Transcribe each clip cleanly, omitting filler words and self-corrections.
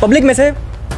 Public में से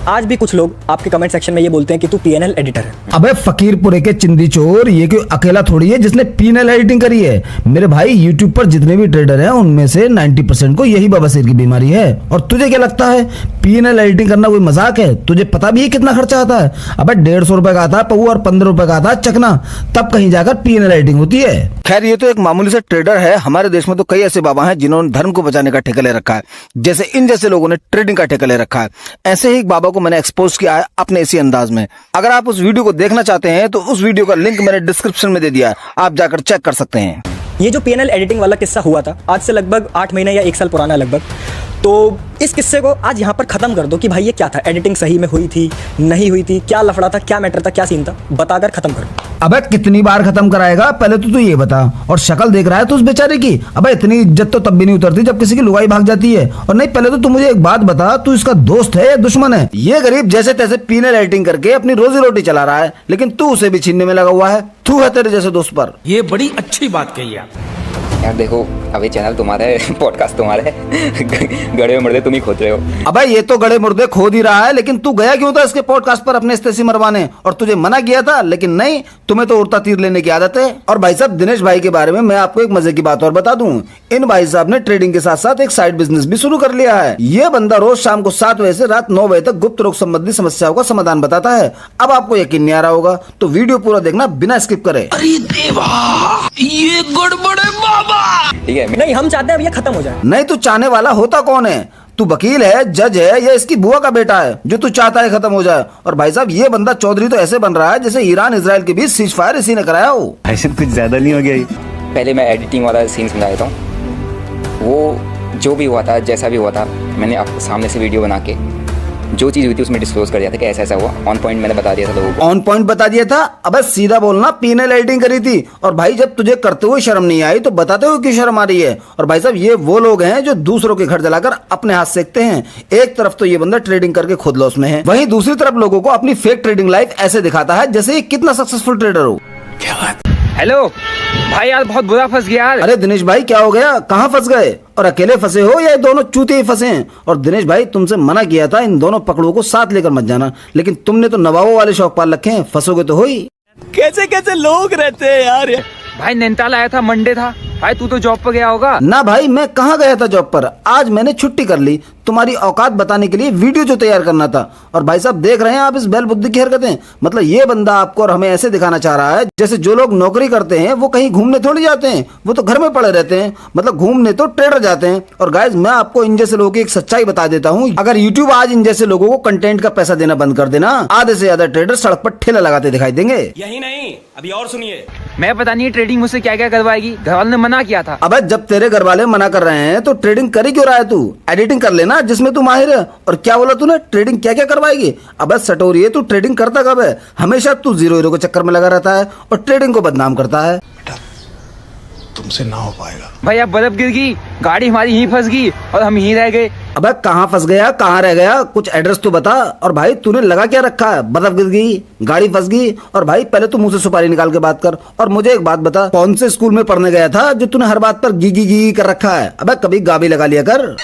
आज भी कुछ लोग आपके कमेंट सेक्शन में ये बोलते हैं कि तू पीएनएल एडिटर है। अबे फकीरपुरे के चिंदी चोर, ये कोई अकेला थोड़ी है जिसने पीएनएल एडिटिंग करी है। मेरे भाई यूट्यूब पर जितने भी ट्रेडर हैं उनमें से 90% को यही बवासीर की बीमारी है। और तुझे क्या लगता है पीएनएल एडिटिंग करना कोई मजाक है? तुझे पता भी है कितना खर्चा आता है? अबे 150 रुपए का आता है पऊ और 15 रुपए का आता है चकना, तब कहीं जाकर पीएनएल एडिटिंग होती है। खैर ये तो एक मामूली सा ट्रेडर है। हमारे देश में तो कई ऐसे बाबा हैं जिन्होंने धर्म को बचाने का ठेका ले रखा है, जैसे इन जैसे लोगों ने ट्रेडिंग का ठेका ले रखा है। ऐसे ही एक बाबा को मैंने एक्सपोज किया है अपने इसी अंदाज में। अगर आप उस वीडियो को देखना चाहते हैं तो उस वीडियो का लिंक मैंने डिस्क्रिप्शन में दे दिया है, आप जाकर चेक कर सकते हैं। ये जो पीएनएल एडिटिंग वाला किस्सा हुआ था आज से लगभग 8 महीने या 1 साल पुराना लगभग, तो इस किस्से को आज यहाँ पर खत्म कर दो कि भाई ये क्या था, एडिटिंग सही में हुई थी नहीं हुई थी, क्या लफड़ा था, क्या मैटर था, क्या सीन था, बताकर खत्म करो। अबे कितनी बार खत्म कराएगा? पहले तो तू ये बता। और शक्ल देख रहा है तू उस बेचारे की? अबे इतनी इज्जत तो तब भी नहीं उतरती जब किसी की लुगाई भाग जाती है। और नहीं, पहले तो तू मुझे एक बात बता, तू इसका दोस्त है या दुश्मन है? ये गरीब जैसे तैसे पीएनएल एडिटिंग करके अपनी रोजी रोटी चला रहा है, लेकिन तू उसे भी छीनने में लगा हुआ है। तू है तेरे जैसे दोस्त पर। ये बड़ी अच्छी बात कही आप। यार देखो, अभी चैनल तुम्हारा है, पॉडकास्ट तुम्हारा है, गड़े मुर्दे तुम ही खोद रहे हो। अबे ये तो गड़े मुर्दे खोद ही रहा है, लेकिन तू गया क्यों था इसके पॉडकास्ट पर अपने इस्तेसी मरवाने? और तुझे मना किया था, लेकिन नहीं, तुम्हें तो उड़ता तीर लेने की आदत है। और भाई साहब दिनेश भाई के बारे में मैं आपको एक मजे की बात और बता दूं। इन भाई साहब ने ट्रेडिंग के साथ साथ एक साइड बिजनेस भी शुरू कर लिया है। ये बंदा रोज शाम को 7 बजे से रात 9 बजे तक गुप्त रोग संबंधी समस्याओं का समाधान बताता है। अब आपको यकीन नहीं आ रहा होगा तो वीडियो पूरा देखना बिना स्किप करे। अरे देवा, ये गड़बड़ है बाबा। ठीक है, नहीं, हम चाहते हैं अब ये खत्म हो जाए। नहीं, तू चाहने वाला होता कौन है? तू वकील है, जज है, या इसकी बुआ का बेटा है जो तू चाहता है खत्म हो जाए? और भाई साहब ये बंदा चौधरी तो ऐसे बन रहा है जैसे ईरान इजराइल के बीच सीज फायर इसी ने कराया हो। ऐसे कुछ ज्यादा नहीं हो गया ये? पहले मैं एडिटिंग वाला सीन समझा देता हूँ। वो जो भी हुआ था, जैसा भी हुआ था, मैंने आपके सामने से वीडियो बना के जो चीज हुई थी उसमें डिस्क्लोज कर दिया था कि ऐसा ऐसा हुआ। ऑन पॉइंट मैंने बता दिया था लोगों को। ऑन पॉइंट बता दिया था? अबे सीधा बोलना, पीएनएल एडिटिंग करी थी। और भाई जब तुझे करते हुए शर्म नहीं आई तो बताते हुए क्यों शर्म आ रही है? और भाई साहब ये वो लोग हैं जो दूसरों के घर जलाकर अपने हाथ सेकते हैं। एक तरफ तो ये बंदा ट्रेडिंग करके खुद लॉस में है, वहीं दूसरी तरफ लोगों को अपनी फेक ट्रेडिंग लाइफ ऐसे दिखाता है जैसे ये कितना सक्सेसफुल ट्रेडर हो। क्या बात? हेलो भाई, यार बहुत बुरा फंस गया यार। अरे दिनेश भाई क्या हो गया? कहाँ फंस गए? और अकेले फंसे हो या ये दोनों चूते ही फंसे हैं? और दिनेश भाई तुमसे मना किया था इन दोनों पकड़ों को साथ लेकर मत जाना, लेकिन तुमने तो नवाबों वाले शौक पाल रखे हैं, फंसोगे तो हो ही। कैसे कैसे लोग रहते हैं यार। भाई नैनीताल आया था, मंडे था। भाई तू तो जॉब पर गया होगा ना? भाई मैं कहाँ गया था जॉब पर, आज मैंने छुट्टी कर ली तुम्हारी औकात बताने के लिए वीडियो जो तैयार करना था। और भाई साहब देख रहे हैं आप इस बैल बुद्धि की हरकतें? मतलब ये बंदा आपको और हमें ऐसे दिखाना चाह रहा है जैसे जो लोग नौकरी करते हैं वो कहीं घूमने थोड़ी जाते हैं, वो तो घर में पड़े रहते हैं। मतलब घूमने तो ट्रेडर जाते हैं। और गाइस मैं आपको इन जैसे लोगों की एक सच्चाई बता देता हूँ, अगर यूट्यूब आज इन जैसे लोगों को कंटेंट का पैसा देना बंद कर देना, आधे से ज्यादा ट्रेडर सड़क पर ठेला लगाते दिखाई देंगे। यही नहीं, अभी और सुनिए। मैं पता नहीं ट्रेडिंग मुझसे क्या क्या करवाएगी, घर वालों ने मना किया था। अब जब तेरे घर वाले मना कर रहे हैं तो ट्रेडिंग कर ही क्यों रहा है? तू एडिटिंग कर लेना जिसमें तू माहिर है। और क्या बोला तूने? ट्रेडिंग क्या क्या करवाएगी? अब सटोरी है, तू ट्रेडिंग करता कब है? हमेशा तू जीरो हीरो के चक्कर में लगा रहता है और ट्रेडिंग को बदनाम करता है। तुमसे ना हो पाएगा भाई अब बर्फ गिर गई, गाड़ी हमारी यहीं फंस गई और हम यहीं रह गए। अबे कहाँ फंस गया, कहाँ रह गया? कुछ एड्रेस तो बता। और भाई तूने लगा क्या रखा है? बर्फ गिर गई, गाड़ी फंस गई। और भाई पहले तू मुंह से सुपारी निकाल के बात कर। और मुझे एक बात बता, कौन से स्कूल में पढ़ने गया था जो तूने हर बात पर गी गी गी कर रखा है? अबे कभी गा भी लगा लिया कर।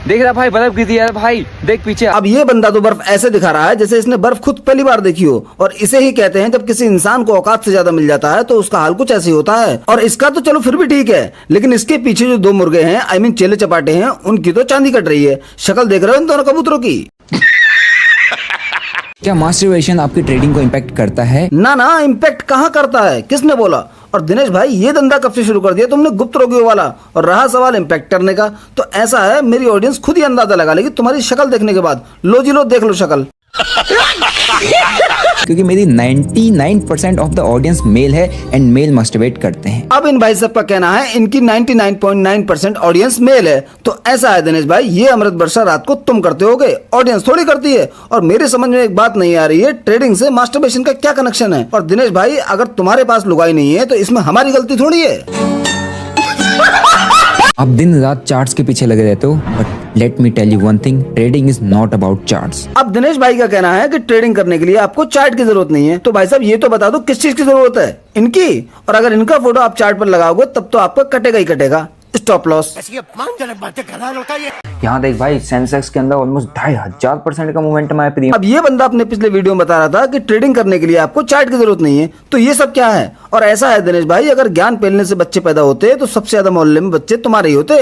देख रहा भाई, बर्फ गिर यार भाई, देख पीछे। अब ये बंदा तो बर्फ ऐसे दिखा रहा है जैसे इसने बर्फ खुद पहली बार देखी हो। और इसे ही कहते हैं जब किसी इंसान को औकात से ज्यादा मिल जाता है तो उसका हाल कुछ ऐसे ही होता है। और इसका तो चलो फिर भी ठीक है, लेकिन इसके पीछे जो 2 मुर्गे हैं, आई मीन चेले चपाटे हैं, उनकी तो चांदी कट रही है। शक्ल देख रहे हो इन दोनों कबूतरों की? क्या मास्टरबेशन आपकी ट्रेडिंग को इम्पैक्ट करता है? ना ना, इम्पैक्ट कहाँ करता है? किसने बोला? और दिनेश भाई ये धंधा कब से शुरू कर दिया तुमने गुप्त रोगियों वाला? और रहा सवाल इम्पैक्ट करने का, तो ऐसा है मेरी ऑडियंस खुद ही अंदाजा लगा लेगी तुम्हारी शक्ल देखने के बाद। लो जी लो, देख लो शक्ल। क्योंकि मेरी 99% ऑफ द ऑडियंस मेल है एंड मेल मास्टरबेट करते हैं। अब इन भाई साहब का कहना है इनकी 99.9% ऑडियंस मेल है। तो ऐसा है दिनेश भाई, ये अमृत वर्षा रात को तुम करते होगे, ऑडियंस थोड़ी करती है। और मेरे समझ में एक बात नहीं आ रही है, ट्रेडिंग से मास्टरबेशन का क्या कनेक्शन है? और दिनेश भाई अगर तुम्हारे पास लुगाई नहीं है तो इसमें हमारी गलती थोड़ी है। आप दिन रात चार्ट्स के पीछे लगे रहते हो, but let me tell you one thing, trading is not about charts. अब दिनेश भाई का कहना है कि ट्रेडिंग करने के लिए आपको चार्ट की जरूरत नहीं है। तो भाई साहब ये तो बता दो किस चीज की जरूरत है? इनकी। और अगर इनका फोटो आप चार्ट पर लगाओगे तब तो आपका कटेगा ही कटेगा। Stop loss. यहाँ देख भाई, सेंसेक्स के अंदर ऑलमोस्ट 2500% का मोमेंटम आया प्रीमियम। अब ये बंदा अपने पिछले वीडियो में बता रहा था कि ट्रेडिंग करने के लिए आपको चार्ट की जरूरत नहीं है, तो ये सब क्या है? और ऐसा है दिनेश भाई, अगर ज्ञान फैलने से बच्चे पैदा होते तो सबसे ज्यादा मोहल्ले में बच्चे तुम्हारे ही होते।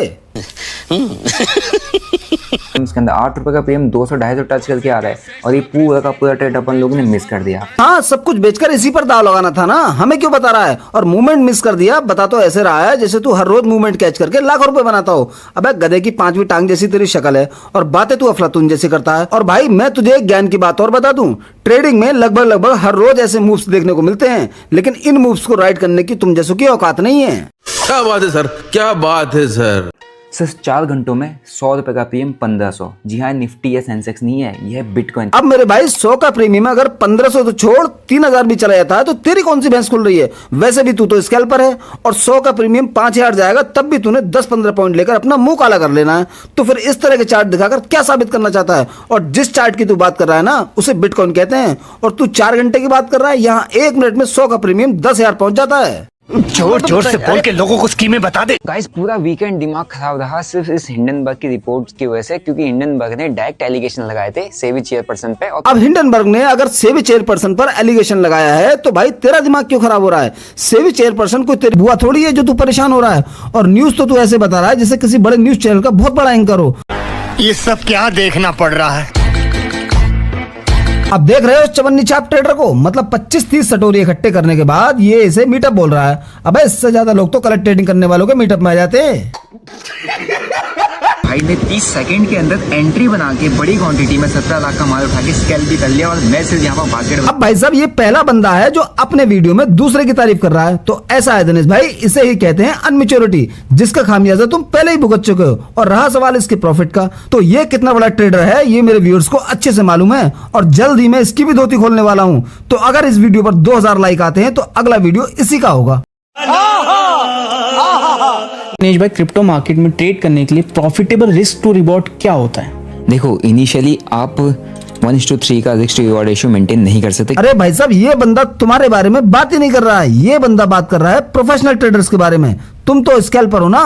इसके अंदर 8 रुपए का प्रीमियम 200-250 टच करके आ रहा है, और ये पूरा का पूरा ट्रेड अपन लोगों ने मिस कर दिया। हाँ, सब कुछ बेचकर इसी पर दाव लगाना था ना, हमें क्यों बता रहा है? और मूवमेंट मिस कर दिया। बता तो ऐसे रहा है जैसे तू हर रोज मूवमेंट कैच करके लाखों रुपए बनाता हो। अबे गधे की 5वीं टांग जैसी तेरी शक्ल है और बातें तू अफलातून जैसी करता है। और भाई मैं तुझे एक ज्ञान की बात और बता दूं, ट्रेडिंग में लगभग हर रोज ऐसे मूव्स देखने को मिलते हैं, लेकिन इन मूव्स को राइड करने की तुम जैसों की औकात नहीं है। क्या बात है सर, क्या बात है सर। सिर्फ 4 घंटों में 100 रुपए का प्रीमियम 1500। जी हाँ, निफ्टी या सेंसेक्स नहीं है, यह है बिटकॉइन। अब मेरे भाई 100 का प्रीमियम अगर 1500 तो छोड़ 3000 भी चला जाता है तो तेरी कौन सी भैंस खुल रही है? वैसे भी तू तो स्कैल्पर है, और 100 का प्रीमियम 5000 जाएगा तब भी तूने 10-15 पॉइंट लेकर अपना मुंह काला कर लेना है। तो फिर इस तरह के चार्ट दिखाकर क्या साबित करना चाहता है? और जिस चार्ट की तू बात कर रहा है ना, उसे बिटकॉइन कहते हैं, और तू 4 घंटे की बात कर रहा है। यहाँ 1 मिनट में 100 का प्रीमियम 10,000 पहुंच जाता है। जोर जोर से बोल के लोगों को स्कीमें बता दे। गाइस, पूरा वीकेंड दिमाग खराब रहा सिर्फ इस हिंडनबर्ग की रिपोर्ट्स की वजह से, क्योंकि हिंडनबर्ग ने डायरेक्ट एलिगेशन लगाए थे सेबी चेयरपर्सन पे। और अब हिंडनबर्ग ने अगर सेबी चेयरपर्सन पर एलिगेशन लगाया है तो भाई तेरा दिमाग क्यों खराब हो रहा है? सेबी चेयरपर्सन कोई तेरी बुआ थोड़ी है जो तू परेशान हो रहा है। और न्यूज तो तू ऐसे बता रहा है जैसे किसी बड़े न्यूज चैनल का बहुत बड़ा एंकर हो। ये सब क्या देखना पड़ रहा है? अब देख रहे हो उस चवन्नी छाप ट्रेडर को, मतलब 25-30 सटोरी इकट्ठे करने के बाद ये इसे मीटअप बोल रहा है। अबे इससे ज्यादा लोग तो कलेक्ट ट्रेडिंग करने वालों के मीटअप में आ जाते हैं। भाई ने 30 सेकंड के अंदर एंट्री बना के बड़ी क्वांटिटी में 17 लाख का माल उठा के स्कैल्प भी कर लिया, और मैं सिर्फ यहाँ पर मार्केट। अब भाई साहब, ये पहला बंदा है जो अपने वीडियो में दूसरे की तारीफ कर रहा है। तो ऐसा है दिनेश भाई, इसे ही कहते हैं अनमेच्योरिटी, जिसका खामियाजा तुम पहले ही भुगत चुके हो। और रहा सवाल इसके प्रॉफिट का, तो ये कितना बड़ा ट्रेडर है ये मेरे व्यूअर्स को अच्छे से मालूम है, और जल्द ही मैं इसकी भी धोती खोलने वाला हूँ। तो अगर इस वीडियो पर 2000 लाइक आते हैं तो अगला वीडियो इसी का होगा। दिनेश भाई, क्रिप्टो मार्केट में ट्रेड करने के लिए प्रॉफिटेबल रिस्क टू रिवॉर्ड क्या होता है? देखो, इनिशियली आप 1:3 का risk to reward ratio maintain नहीं कर सकते। अरे भाई साहब, ये बंदा तुम्हारे बारे में बात ही नहीं कर रहा है, ये बंदा बात कर रहा है प्रोफेशनल ट्रेडर्स के बारे में। तुम तो स्कैल्पर हो ना,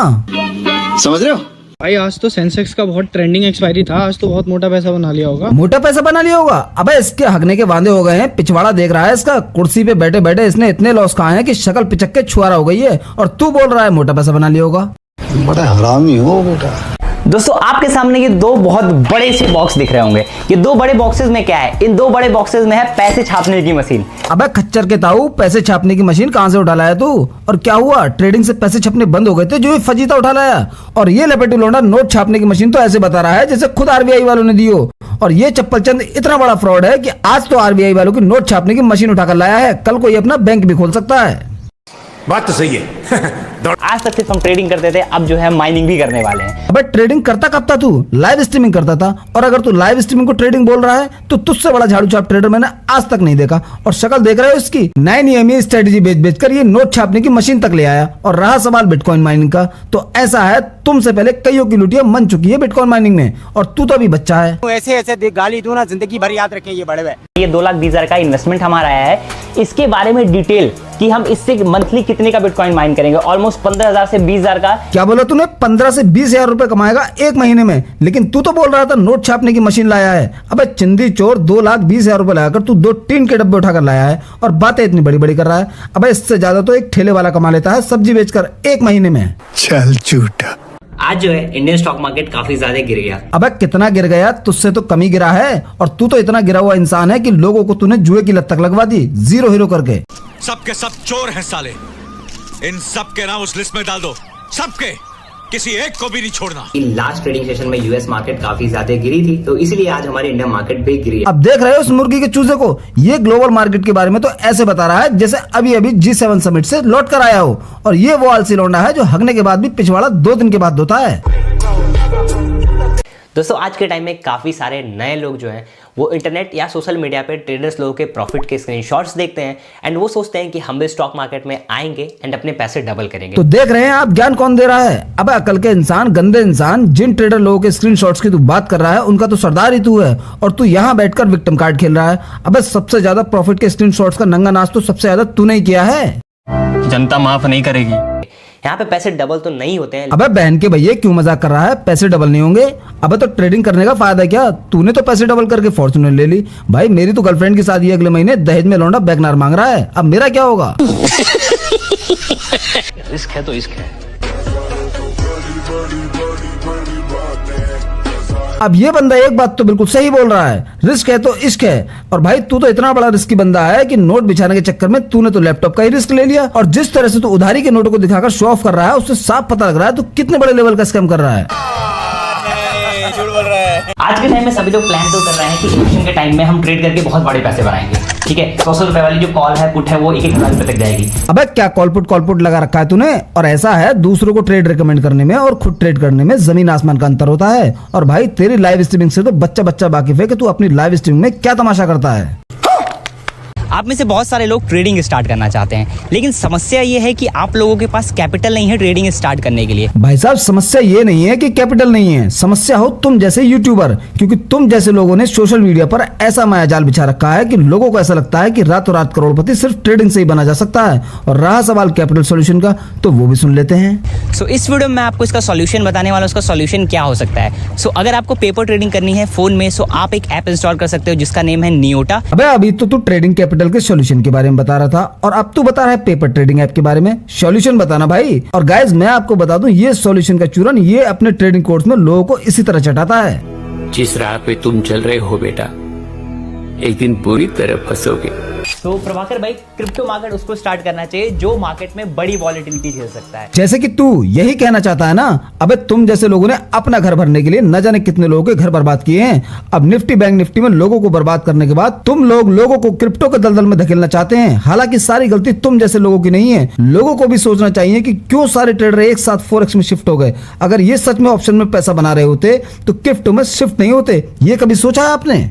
समझ रहे हो? भाई आज तो सेंसेक्स का बहुत ट्रेंडिंग एक्सपायरी था, आज तो बहुत मोटा पैसा बना लिया होगा। मोटा पैसा बना लिया होगा? अबे इसके हगने के वादे हो गए हैं, पिछवाड़ा देख रहा है इसका। कुर्सी पे बैठे बैठे इसने इतने लॉस खाए हैं कि शक्ल पिचक के छुआरा हो गई है, और तू बोल रहा है मोटा पैसा बना लिया होगा। बड़ा हरामी हो बेटा। दोस्तों, आपके सामने ये 2 बहुत बड़े से बॉक्स दिख रहे होंगे। ये 2 बड़े बॉक्सेस में क्या है? इन 2 बड़े बॉक्सेस में है पैसे छापने की मशीन। अबे खच्चर के ताऊ, पैसे छापने की मशीन कहां से उठा लाया तू? और क्या हुआ, ट्रेडिंग से पैसे छपने बंद हो गए थे जो ये फजीता उठा लाया? और ये लपेटू लौंडा नोट छापने की मशीन तो ऐसे बता रहा है जैसे खुद आरबीआई वालों ने दी हो। और ये चप्पल चंद इतना बड़ा फ्रॉड है कि आज तो आरबीआई वालों की नोट छापने की मशीन उठाकर लाया है, कल को ये अपना बैंक भी खोल सकता है। बात तो सही है। आज तक सिर्फ हम ट्रेडिंग करते थे, अब जो है माइनिंग भी करने वाले हैं। अबे ट्रेडिंग करता कब था तू? लाइव स्ट्रीमिंग करता था। और अगर तू लाइव स्ट्रीमिंग को ट्रेडिंग बोल रहा है तो तुझसे बड़ा झाड़ू छाप ट्रेडर मैंने आज तक नहीं देखा। और शक्ल देख रहे हो इसकी, 9EME स्ट्रेटेजी बेच कर ये नोट छापने की मशीन तक ले आया। और रहा सवाल बिटकॉइन माइनिंग का, तो ऐसा है तुमसे पहले कईयों की लुटिया मन चुकी है बिटकॉइन माइनिंग में, और तू तो अभी बच्चा है। ऐसे गाली दूं ना, जिंदगी भर याद रखें ये बड़े। ये 2,20,000 का इन्वेस्टमेंट हमारा आया है। इसके बारे में डिटेल कि हम इससे मंथली कितने का बिटकॉइन माइन करेंगे। ऑलमोस्ट 15,000 से 20,000 का। क्या बोला तूने? 15 से 20,000 रुपए कमाएगा एक महीने में, लेकिन तू तो बोल रहा था नोट छापने की मशीन लाया है। अबे चिंदी चोर, 2,20,000 रुपए लगाकर तू 2 टीन के डब्बे उठाकर लाया है, और बातें इतनी बड़ी बड़ी कर रहा है। अबे इससे ज्यादा तो एक ठेले वाला कमा लेता है सब्जी बेचकर एक महीने में। चल झूठा। आज जो है इंडियन स्टॉक मार्केट काफी ज्यादा गिर गया। अबे कितना गिर गया? तुझसे तो कमी गिरा है, और तू तो इतना गिरा हुआ इंसान है कि लोगों को तूने जुए की लत तक लगवा दी, जीरो हीरो करके। सबके सब चोर हैं साले, इन सब के नाम उस लिस्ट में डाल दो, सबके, किसी एक को भी नहीं छोड़ना। लास्ट ट्रेडिंग सेशन में यूएस मार्केट काफी ज्यादा गिरी थी, तो इसलिए आज हमारे इंडियन मार्केट भी गिरी है। अब देख रहे हो उस मुर्गी के चूजे को, ये ग्लोबल मार्केट के बारे में तो ऐसे बता रहा है जैसे अभी अभी G7 समिट से लौट कर आया हो। और ये वो आलसी लौंडा है जो हगने के बाद भी पिछवाड़ा 2 दिन के बाद धोता है। दोस्तों, आज के टाइम में काफ़ी सारे नए लोग जो हैं वो इंटरनेट या सोशल मीडिया पे ट्रेडर्स लोगों के प्रॉफिट के स्क्रीनशॉट्स देखते हैं, एंड वो सोचते हैं कि हम भी स्टॉक मार्केट में आएंगे एंड अपने पैसे डबल करेंगे। तो देख रहे हैं आप, ज्ञान कौन दे रहा है? अब अकल के इंसान, गंदे इंसान, जिन ट्रेडर लोगों के स्क्रीनशॉट्स की तू बात कर रहा है उनका तो सरदार ही तू है, और तू यहाँ बैठकर विक्टिम कार्ड खेल रहा है। अब सबसे ज्यादा प्रॉफिट के स्क्रीनशॉट्स का नंगा नाच तो सबसे ज्यादा तूने ही किया है। जनता माफ नहीं करेगी। यहाँ पे पैसे डबल तो नहीं होते हैं। अबे बहन के भैया क्यों मजाक कर रहा है, पैसे डबल नहीं होंगे। अबे तो ट्रेडिंग करने का फायदा क्या, तूने तो पैसे डबल करके फॉर्च्यूनर ले ली। भाई मेरी तो गर्लफ्रेंड की शादी अगले महीने, दहेज में लौंडा बैगनार मांग रहा है, अब मेरा क्या होगा। रिस्क है तो इश्क है। अब ये बंदा एक बात तो बिल्कुल सही बोल रहा है, रिस्क है तो इश्क है। और भाई तू तो इतना बड़ा रिस्की बंदा है कि नोट बिछाने के चक्कर में तूने तो लैपटॉप का ही रिस्क ले लिया। और जिस तरह से तू उधारी के नोटों को दिखाकर शो ऑफ कर रहा है, उससे साफ पता लग रहा है तू कितने बड़े लेवल का स्कैम कर रहा है। आज के टाइम में सभी लोग प्लान तो कर रहे हैं कि इलेक्शन के टाइम में हम ट्रेड करके बहुत बड़े पैसे बनाएंगे। ठीक है, 100 रुपए वाली जो कॉल है पुट है वो 1,000 रुपए तक जाएगी। अबे क्या कॉलपुट लगा रखा है तूने। और ऐसा है दूसरों को ट्रेड रिकमेंड करने में और खुद ट्रेड करने में जमीन आसमान का अंतर होता है। और भाई तेरी लाइव स्ट्रीमिंग से तो बच्चा वाकिफ है कि तू अपनी लाइव स्ट्रीमिंग में क्या तमाशा करता है। आप में से बहुत सारे लोग ट्रेडिंग स्टार्ट करना चाहते हैं, लेकिन समस्या ये है कि आप लोगों के पास कैपिटल नहीं है ट्रेडिंग स्टार्ट करने के लिए। भाई साहब समस्या ये नहीं है कि कैपिटल नहीं है, समस्या हो तुम जैसे यूट्यूबर। क्योंकि तुम जैसे लोगों ने सोशल मीडिया पर ऐसा मायाजाल बिछा रखा है कि लोगों को ऐसा लगता है कि रातों रात करोड़पति सिर्फ ट्रेडिंग से ही बना जा सकता है। और रहा सवाल कैपिटल सोल्यूशन का, तो वो भी सुन लेते हैं। सो इस वीडियो में आपको इसका सॉल्यूशन बताने वाला, उसका सॉल्यूशन क्या हो सकता है। सो अगर आपको पेपर ट्रेडिंग करनी है फोन में, सो आप एक ऐप इंस्टॉल कर सकते हो जिसका नेम है नियोटा। अबे अभी तो तू ट्रेडिंग कैपिटल के सॉल्यूशन के बारे में बता रहा था और अब तू बता रहा है पेपर ट्रेडिंग ऐप के बारे में। सॉल्यूशन बताना भाई। और गाइस मैं आपको बता दूं, ये सॉल्यूशन का चूरन ये अपने ट्रेडिंग कोर्स में लोगों को इसी तरह चटाता है। जिस राह पे तुम चल रहे हो बेटा, एक दिन पूरी तरह फंसोगे। तो प्रभाकर भाई, क्रिप्टो मार्केट उसको स्टार्ट करना चाहिए जो मार्केट में बड़ी वॉलेटिलिटी झेल सकता है। जैसे कि तू यही कहना चाहता है ना। अबे तुम जैसे लोगों ने अपना घर भरने के लिए न जाने कितने लोगों के घर बर्बाद किए हैं। अब निफ्टी बैंक निफ्टी में लोगों को बर्बाद करने के बाद तुम लोगों को क्रिप्टो के दलदल में धकेलना चाहते हैं। हालांकि सारी गलती तुम जैसे लोगों की नहीं है। लोगों को भी सोचना चाहिए कि क्यों सारे ट्रेडर एक साथ फॉरेक्स में शिफ्ट हो गए। अगर ये सच में ऑप्शन में पैसा बना रहे होते तो क्रिप्टो में शिफ्ट नहीं होते। ये कभी सोचा है आपने?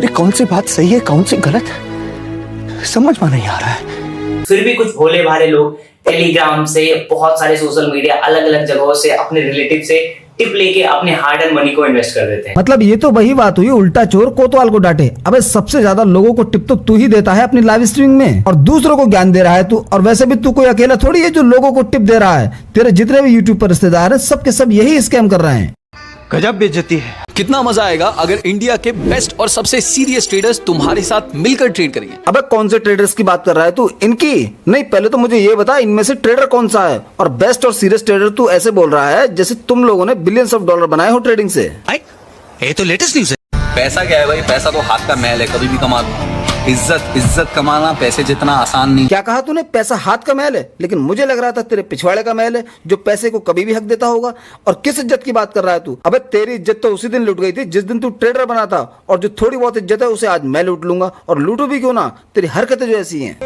कौन सी बात सही है कौन सी गलत है समझ में नहीं आ रहा है। फिर भी कुछ भोले भाले लोग टेलीग्राम से, बहुत सारे सोशल मीडिया अलग अलग जगहों से, अपने रिलेटिव से टिप लेके अपने हार्ड एंड मनी को इन्वेस्ट कर देते हैं। मतलब ये तो वही बात हुई, उल्टा चोर कोतवाल को डांटे। अबे सबसे ज्यादा लोगों को टिप तो तू ही देता है अपनी लाइव स्ट्रीमिंग में, और दूसरों को ज्ञान दे रहा है तू। और वैसे भी तू कोई अकेला थोड़ी है जो लोगों को टिप दे रहा है। तेरे जितने भी यूट्यूब पर रिश्तेदार हैं सब के सब यही स्कैम कर रहे हैं। गजब बेइज्जती है। कितना मजा आएगा अगर इंडिया के बेस्ट और सबसे सीरियस ट्रेडर्स तुम्हारे साथ मिलकर ट्रेड करेंगे। अबे कौन से ट्रेडर्स की बात कर रहा है तू? इनकी नहीं, पहले तो मुझे ये बता इनमें से ट्रेडर कौन सा है। और बेस्ट और सीरियस ट्रेडर तू ऐसे बोल रहा है जैसे तुम लोगों ने बिलियंस ऑफ डॉलर बनाए हो ट्रेडिंग से। ये तो लेटेस्ट न्यूज़ है। पैसा क्या है भाई, पैसा तो हाथ का मैल है, कभी भी कमा दो। इज्जत कमाना पैसे जितना आसान नहीं। क्या कहा तूने? पैसा हाथ का मैल है, लेकिन मुझे लग रहा था तेरे पिछवाड़े का मैल है जो पैसे को कभी भी हक देता होगा। और किस इज्जत की बात कर रहा है तू? अबे तेरी इज्जत तो उसी दिन लूट गई थी जिस दिन तू ट्रेडर बना था। और जो थोड़ी बहुत इज्जत है उसे आज मैं लूट लूंगा। और लूटू भी क्यों ना, तेरी हरकतें जो ऐसी हैं।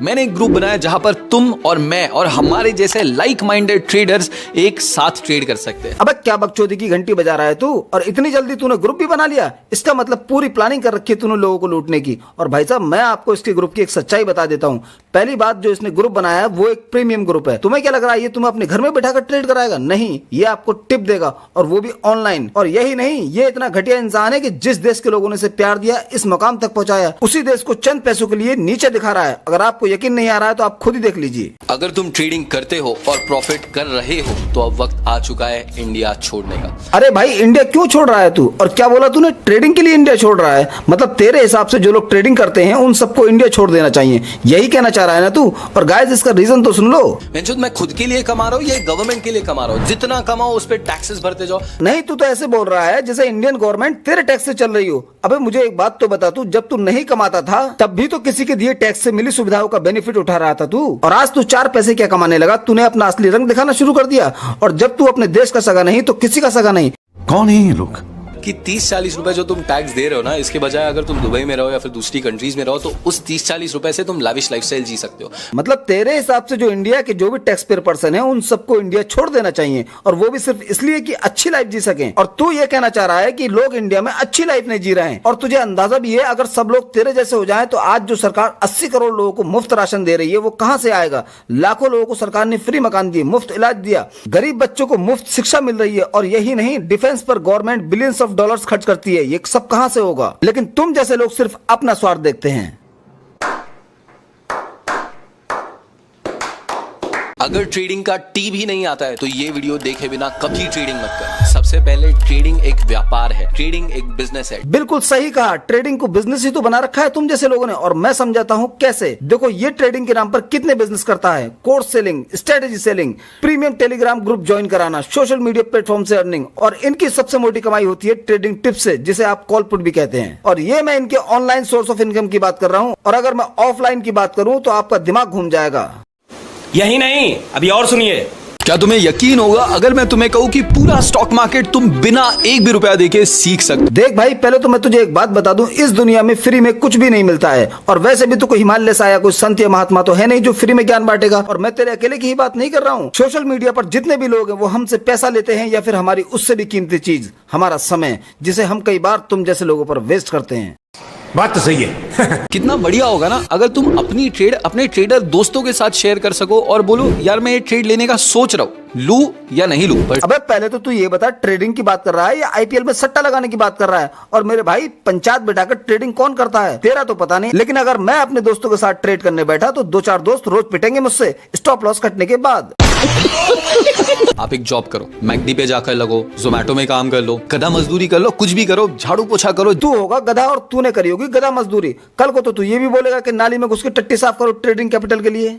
मैंने एक ग्रुप बनाया जहां पर तुम और मैं और हमारे जैसे लाइक माइंडेड ट्रेडर्स एक साथ ट्रेड कर सकते हैं। अबे क्या बकचोदी की घंटी बजा रहा है तू? और इतनी जल्दी तूने ग्रुप भी बना लिया? इसका मतलब पूरी प्लानिंग कर रखी है तूने लोगों को लूटने की। और भाई साहब मैं आपको इसके ग्रुप की एक सच्चाई बता देता हूँ। पहली बात, जो इसने ग्रुप बनाया है वो एक प्रीमियम ग्रुप है। तुम्हें क्या लग रहा है ये तुम्हें अपने घर में बैठाकर ट्रेड कराएगा? नहीं, ये आपको टिप देगा, और वो भी ऑनलाइन। और यही नहीं, ये इतना घटिया इंसान है कि जिस देश के लोगों ने इसे प्यार दिया, इस मुकाम तक पहुंचाया, उसी देश को चंद पैसों के लिए नीचे दिखा रहा है। अगर आपको यकीन नहीं आ रहा है तो आप खुद ही देख लीजिए। अगर तुम ट्रेडिंग करते हो और प्रॉफिट कर रहे हो तो अब वक्त आ चुका है इंडिया छोड़ने का। अरे भाई इंडिया क्यों छोड़ रहा है तू? और क्या बोला तूने? ट्रेडिंग के लिए इंडिया छोड़ रहा है? मतलब तेरे हिसाब से जो लोग ट्रेडिंग करते हैं उन सबको इंडिया छोड़ देना चाहिए, यही कहना चाह रहा है ना तू? और गाइस इसका रीजन तो सुन लो। मैं खुद के लिए कमा रहा हूँ या गवर्नमेंट के लिए कमा रहा हूँ? जितना कमाओ उस पर टैक्सेस भरते जाओ। नहीं, तू तो ऐसे बोल रहा है जैसे इंडियन गवर्नमेंट तेरे टैक्स से चल रही हो। अबे मुझे एक बात तो बता, तू जब तू नहीं कमाता था तब भी तो किसी के दिए टैक्स से मिली सुविधाओं का बेनिफिट उठा रहा था तू। और आज तू 4 पैसे क्या कमाने लगा? तूने अपना असली रंग दिखाना शुरू कर दिया। और जब तू अपने देश का सगा नहीं तो किसी का सगा नहीं। कौन है ये लोग? कि 30-40 रुपए जो तुम टैक्स दे रहे हो ना, इसके बजाय अगर तुम दुबई में रहो या फिर दूसरी कंट्रीज में रहो तो उस 30-40 रुपए से तुम लाविश लाइफस्टाइल जी सकते हो। मतलब तेरे हिसाब से जो इंडिया के जो भी टैक्स पेयर पर्सन है उन सबको इंडिया छोड़ देना चाहिए, और वो भी सिर्फ इसलिए कि अच्छी लाइफ जी सके। और तू ये कहना चाह रहा है कि लोग इंडिया में अच्छी लाइफ नहीं जी रहे हैं। और तुझे अंदाजा भी है अगर सब लोग तेरे जैसे हो जाए तो आज जो सरकार 80 करोड़ लोगों को मुफ्त राशन दे रही है वो कहां से आएगा? लाखों लोगों को सरकार ने फ्री मकान दिए, मुफ्त इलाज दिया, गरीब बच्चों को मुफ्त शिक्षा मिल रही है। और यही नहीं, डिफेंस पर गवर्नमेंट बिलियंस ऑफ डॉलर्स खर्च करती है। ये सब कहां से होगा? लेकिन तुम जैसे लोग सिर्फ अपना स्वार्थ देखते हैं। अगर ट्रेडिंग का टी भी नहीं आता है तो ये वीडियो देखे बिना कभी ट्रेडिंग मत कर। सबसे पहले ट्रेडिंग एक व्यापार है, ट्रेडिंग एक बिजनेस है। बिल्कुल सही कहा, ट्रेडिंग को बिजनेस ही तो बना रखा है तुम जैसे लोगों ने, और मैं समझाता हूँ कैसे। देखो ये ट्रेडिंग के नाम पर कितने बिजनेस करता है, course selling, strategy selling, premium Telegram group join कराना, सोशल मीडिया प्लेटफॉर्म से अर्निंग, और इनकी सबसे मोटी कमाई होती है ट्रेडिंग टिप्स से, जिसे आप कॉल पुट भी कहते हैं। और ये मैं इनके ऑनलाइन सोर्स ऑफ इनकम की बात कर रहा हूँ, और अगर मैं ऑफलाइन की बात करूँ तो आपका दिमाग घूम जाएगा। यही नहीं, अभी और सुनिए। क्या तुम्हें यकीन होगा अगर मैं तुम्हें कहूँ कि पूरा स्टॉक मार्केट तुम बिना एक भी रुपया देके सीख सकते? देख भाई, पहले तो मैं तुझे एक बात बता दूं, इस दुनिया में फ्री में कुछ भी नहीं मिलता है। और वैसे भी तो कोई हिमालय से आया कोई संत या महात्मा तो है नहीं जो फ्री में ज्ञान बांटेगा। और मैं तेरे अकेले की ही बात नहीं कर रहा हूँ, सोशल मीडिया पर जितने भी लोग हैं वो हमसे पैसा लेते हैं, या फिर हमारी उससे भी कीमती चीज, हमारा समय, जिसे हम कई बार तुम जैसे लोगों पर वेस्ट करते हैं। बात तो सही है। कितना बढ़िया होगा ना अगर तुम अपनी ट्रेड अपने ट्रेडर दोस्तों के साथ शेयर कर सको और बोलो यार मैं ये ट्रेड लेने का सोच रहा हूँ, लूं या नहीं लूं। अबे पहले तो तू ये बता, ट्रेडिंग की बात कर रहा है या आईपीएल में सट्टा लगाने की बात कर रहा है? और मेरे भाई, पंचायत बिठाकर ट्रेडिंग कौन करता है? तेरा तो पता नहीं, लेकिन अगर मैं अपने दोस्तों के साथ ट्रेड करने बैठा तो 2-4 दोस्त रोज पिटेंगे मुझसे स्टॉप लॉस कटने के बाद। आप एक जॉब करो, मैकडी पे जाकर लगो, जोमेटो में काम कर लो, गधा मजदूरी कर लो, कुछ भी करो, झाड़ू पोछा करो। तू होगा गधा और तूने करी होगी गधा मजदूरी। कल को तो तू ये भी बोलेगा कि नाली में घुस के टट्टी साफ करो ट्रेडिंग कैपिटल के लिए।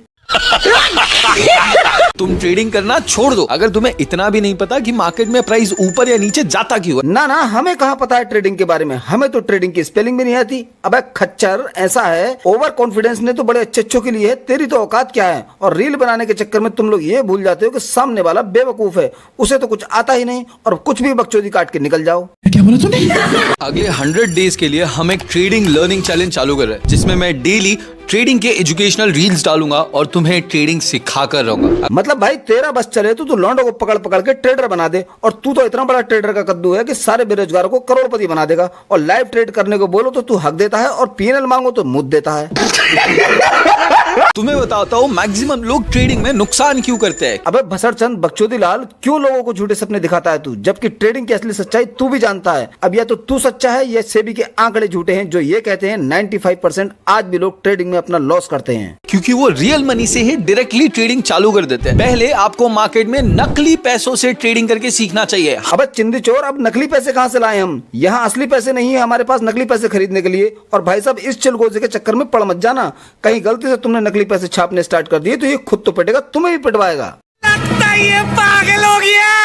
तुम ट्रेडिंग करना छोड़ दो अगर तुम्हें इतना भी नहीं पता कि मार्केट में प्राइस ऊपर या नीचे जाता क्यों है। ना ना, हमें कहाँ पता है ट्रेडिंग के बारे में, हमें तो ट्रेडिंग की स्पेलिंग भी नहीं आती। अबे खच्चर, ऐसा है ओवर कॉन्फिडेंस ने तो बड़े अच्छे के लिए है, तेरी तो औकात क्या है। और रील बनाने के चक्कर में तुम लोग ये भूल जाते हो कि सामने वाला बेवकूफ है, उसे तो कुछ आता ही नहीं, और कुछ भी बकचोदी काट के निकल जाओ। क्या बोला तूने? अगले 100 डेज के लिए हम एक ट्रेडिंग लर्निंग चैलेंज चालू कर रहे हैं, जिसमें मैं डेली ट्रेडिंग के एजुकेशनल रील्स डालूंगा और तुम्हें ट्रेडिंग सिखा कर रहूंगा। मतलब भाई तेरा बस चले तो तू लौंडों को पकड़ पकड़ के ट्रेडर बना दे, और तू तो इतना बड़ा ट्रेडर का कद्दू है कि सारे बेरोजगारों को करोड़पति बना देगा। और लाइव ट्रेड करने को बोलो तो तू हक देता है, और पीएनएल मांगो तो मुद्द देता है। तुम्हें बताता हूँ मैक्सिमम लोग ट्रेडिंग में नुकसान क्यों करते हैं। अबे भसड़चंद बकचोदी लाल, क्यों लोगों को झूठे सपने दिखाता है तू, जबकि ट्रेडिंग की असली सच्चाई तू भी जानता है। अब या तो तू सच्चा है या सेबी के आंकड़े झूठे हैं जो ये कहते हैं 95% आज भी लोग ट्रेडिंग में अपना लॉस करते हैं, क्योंकि वो रियल मनी से ही डायरेक्टली ट्रेडिंग चालू कर देते हैं। पहले आपको मार्केट में नकली पैसों से ट्रेडिंग करके सीखना चाहिए। अबे चिंदी चोर, अब नकली पैसे कहाँ से लाए हम? यहाँ असली पैसे नहीं है हमारे पास नकली पैसे खरीदने के लिए। और भाई साहब, इस चिलगोजे के चक्कर में पड़ मत जाना, कहीं गलती से तुमने नकली पैसे छापने स्टार्ट कर दिए तो ये खुद तो पिटेगा, तुम्हें भी पिटवाएगा। लगता है ये पागल हो गया।